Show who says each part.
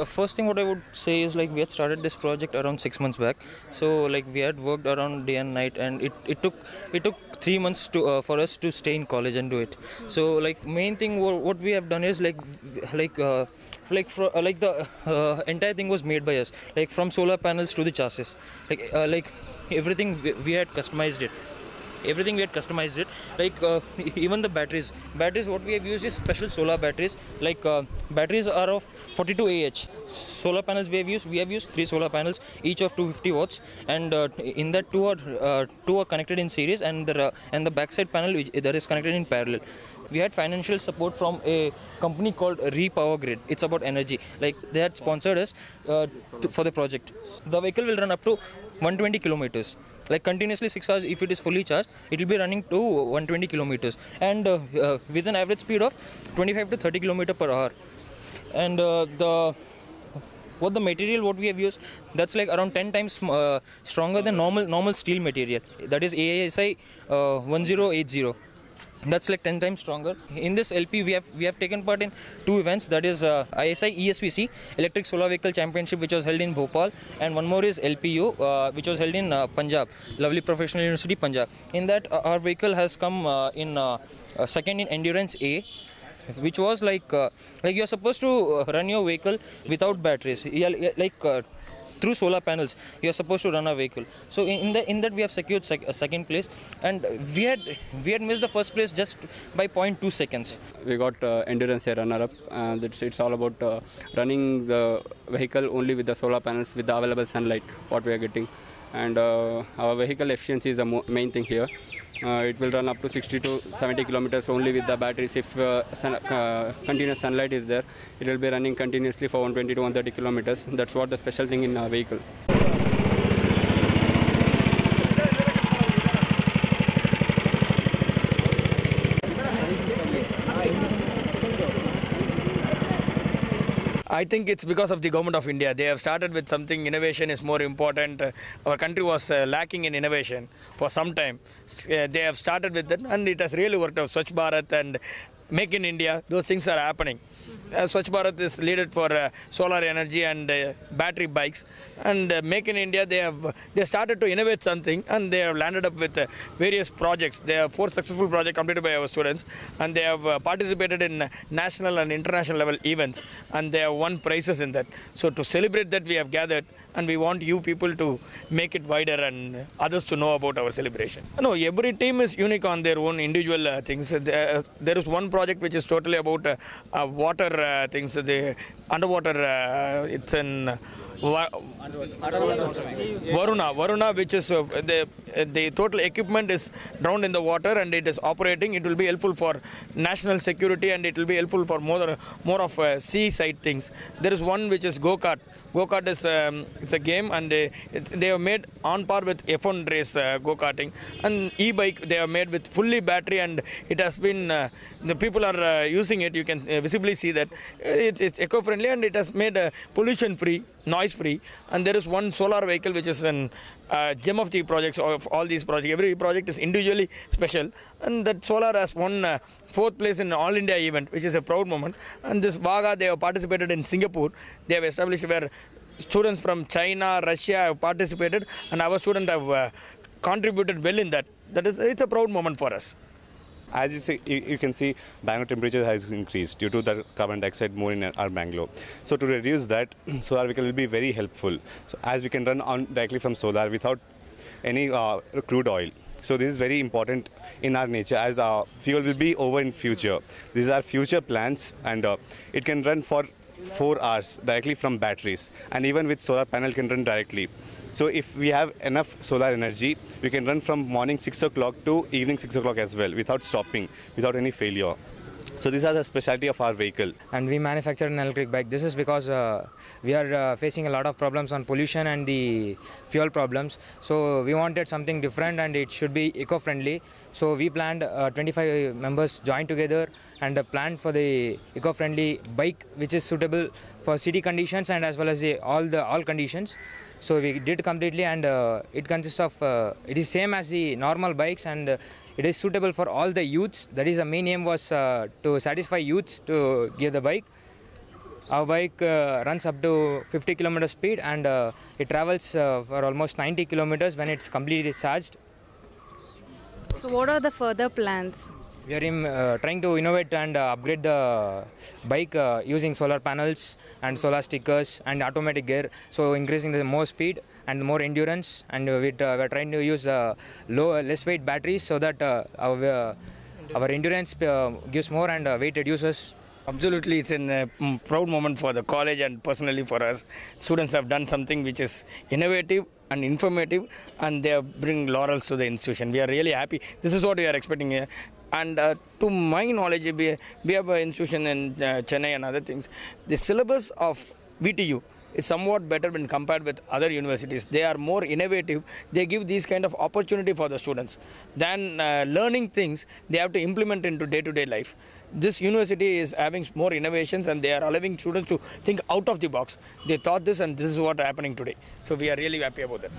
Speaker 1: first thing what I would say is like we had started this project around 6 months back. So like we had worked around day and night, and it took 3 months to for us to stay in college and do it. So like main thing what we have done is like the entire thing was made by us, like from solar panels to the chassis, like everything we had customized it. Everything we had customized it, like even the batteries what we have used is special solar batteries, like batteries are of 42 Ah. Solar panels we have used 3 solar panels, each of 250 watts, and in that two are connected in series, and the backside panel that is connected in parallel. We had financial support from a company called Repower Grid. It's about energy, like they had sponsored us for the project. The vehicle will run up to 120 kilometers, like continuously 6 hours. If it is fully charged, it will be running to 120 kilometers, and with an average speed of 25 to 30 kilometer per hour. And the material what we have used, that's like around 10 times stronger than normal steel material, that is AISI 1080. That's like 10 times stronger. In this LP, we have taken part in 2 events. That is ISI ESVC Electric Solar Vehicle Championship, which was held in Bhopal, and one more is LPU, which was held in Punjab, Lovely Professional University, Punjab. In that, our vehicle has come in second in Endurance A, which was like you're supposed to run your vehicle without batteries. Through solar panels you are supposed to run a vehicle. So in that we have secured second place, and we had missed the first place just by 0.2 seconds.
Speaker 2: We got endurance a runner up, and it's all about running the vehicle only with the solar panels with the available sunlight what we are getting, and our vehicle efficiency is the main thing here. It will run up to 60 to 70 kilometers only with the batteries. If continuous sunlight is there, it will be running continuously for 120 to 130 kilometers. That's what the special thing in our vehicle.
Speaker 3: I think it's because of the government of India. They have started with something. Innovation is more important. Our country was lacking in innovation for some time. They have started with that, and it has really worked out. Swachh Bharat and Make in India, those things are happening. Swachh Bharat is leaded for solar energy and battery bikes, and Make in India, they started to innovate something, and they have landed up with various projects. There are 4 successful projects completed by our students, and they have participated in national and international level events, and they have won prizes in that. So to celebrate that, we have gathered, and we want you people to make it wider and others to know about our celebration. No, every team is unique on their own individual things. There is one project which is totally about water things, the underwater, it's in Varuna, which is the total equipment is drowned in the water, and it is operating. It will be helpful for national security, and it will be helpful for more of seaside things. There is one which is go-kart. Go-kart is it's a game, and they have made on par with F1 race go-karting. And e-bike they have made with fully battery, and it has been the people are using it. You can visibly see that it's eco-friendly, and it has made pollution-free, noise-free. And there is one solar vehicle which is an gem of the projects of all these projects. Every project is individually special, and that solar has won 4th place in All India event, which is a proud moment. And this Vaga, they have participated in Singapore. They have established where students from China, Russia have participated, and our students have contributed well in that. It's a proud moment for us.
Speaker 4: As you see, you can see Bangalore temperature has increased due to the carbon dioxide more in our Bangalore. So to reduce that, solar vehicle will be very helpful. So as we can run on directly from solar without any crude oil. So this is very important in our nature, as our fuel will be over in future. These are future plans, and it can run for 4 hours directly from batteries, and even with solar panel can run directly. So if we have enough solar energy, we can run from morning 6 o'clock to evening 6 o'clock as well, without stopping, without any failure. So these are the specialty of our vehicle.
Speaker 5: And we manufacture an electric bike. This is because we are facing a lot of problems on pollution and the fuel problems. So we wanted something different, and it should be eco-friendly. So we planned 25 members joined together and planned for the eco-friendly bike, which is suitable for city conditions and as well as all conditions. So we did completely, and it consists of, it is same as the normal bikes, and it is suitable for all the youths. That is the main aim was to satisfy youths to give the bike. Our bike runs up to 50 km speed, and it travels for almost 90 kilometers when it's completely charged.
Speaker 6: So what are the further plans?
Speaker 5: We are trying to innovate and upgrade the bike using solar panels and solar stickers and automatic gear, so increasing the more speed and more endurance. And we're trying to use less weight batteries so that our endurance gives more and weight reduces.
Speaker 3: Absolutely, it's a proud moment for the college and personally for us. Students have done something which is innovative and informative, and they bring laurels to the institution. We are really happy. This is what we are expecting here. And to my knowledge, we have an institution in Chennai and other things. The syllabus of VTU is somewhat better when compared with other universities. They are more innovative. They give these kind of opportunity for the students. Than learning things, they have to implement into day-to-day life. This university is having more innovations, and they are allowing students to think out of the box. They thought this, and this is what is happening today. So we are really happy about that.